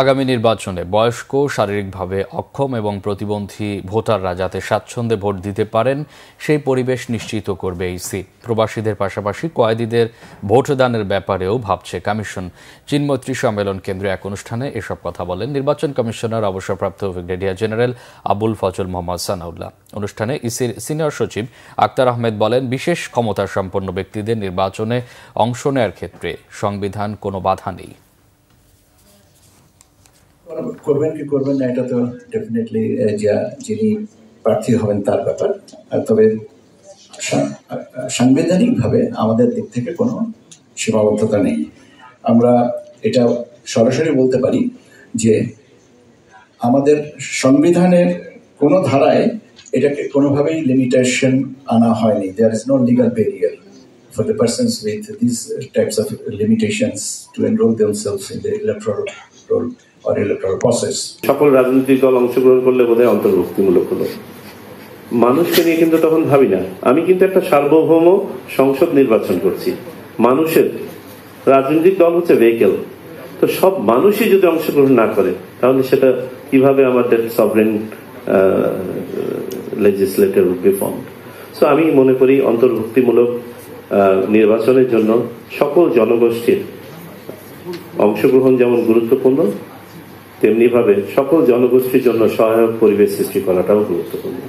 আগামী নির্বাচনে বয়স্ক, শারীরিকভাবে অক্ষম এবং প্রতিবন্ধী ভোটাররা যাতে স্বাচ্ছন্দ্যে ভোট দিতে পারেন সেই পরিবেশ নিশ্চিত করবে ইসি। প্রবাসীদের পাশাপাশি কয়েদিদের ভোটদানের ব্যাপারেও ভাবছে কমিশন। চীনমৈত্রী সম্মেলন কেন্দ্রে এক অনুষ্ঠানে এসব কথা বলেন নির্বাচন কমিশনার অবসরপ্রাপ্ত ব্রিগেডিয়ার জেনারেল আবুল ফজল মোহাম্মদ সানাউল্লাহ। অনুষ্ঠানে ইসির সিনিয়র সচিব আক্তার আহমেদ বলেন, বিশেষ ক্ষমতা সম্পন্ন ব্যক্তিদের নির্বাচনে অংশ নেয়ার ক্ষেত্রে সংবিধান কোনো বাধা নেই। করবেন কি করবেন না এটা তো ডেফিনেটলি যিনি প্রার্থী হবেন তার ব্যাপার। তবে সাংবিধানিকভাবে আমাদের দিক থেকে কোনো সীমাবদ্ধতা নেই। আমরা এটা সরাসরি বলতে পারি যে আমাদের সংবিধানের কোনো ধারায় এটাকে কোনোভাবেই লিমিটেশন আনা হয়নি। There is no legal barrier for the persons with these types of limitations to enroll themselves in the electoral roll or electoral process. সকল রাজনৈতিক দল অংশগ্রহণ করলে বোধহয় অন্তর্ভুক্তিমূলক হলো। মানুষকে নিয়ে কিন্তু তখন ভাবি না। আমি কিন্তু একটা সার্বভৌম সংসদ নির্বাচন করছি। মানুষের রাজনৈতিক দল হচ্ছে ভেহিকেল। তো সব মানুষই যদি অংশগ্রহণ না করে তাহলে সেটা কিভাবে আমাদের সভরেন লেজিসলেটর রিফর্ম। সো আমি মনে করি অন্তর্ভুক্তিমূলক নির্বাচনের জন্য সকল জনগোষ্ঠীর অংশগ্রহণ যেমন গুরুত্বপূর্ণ, তেমনি ভাবে সকল জনগোষ্ঠীর জন্য সহায়ক পরিবেশ সৃষ্টি করাটাও গুরুত্বপূর্ণ।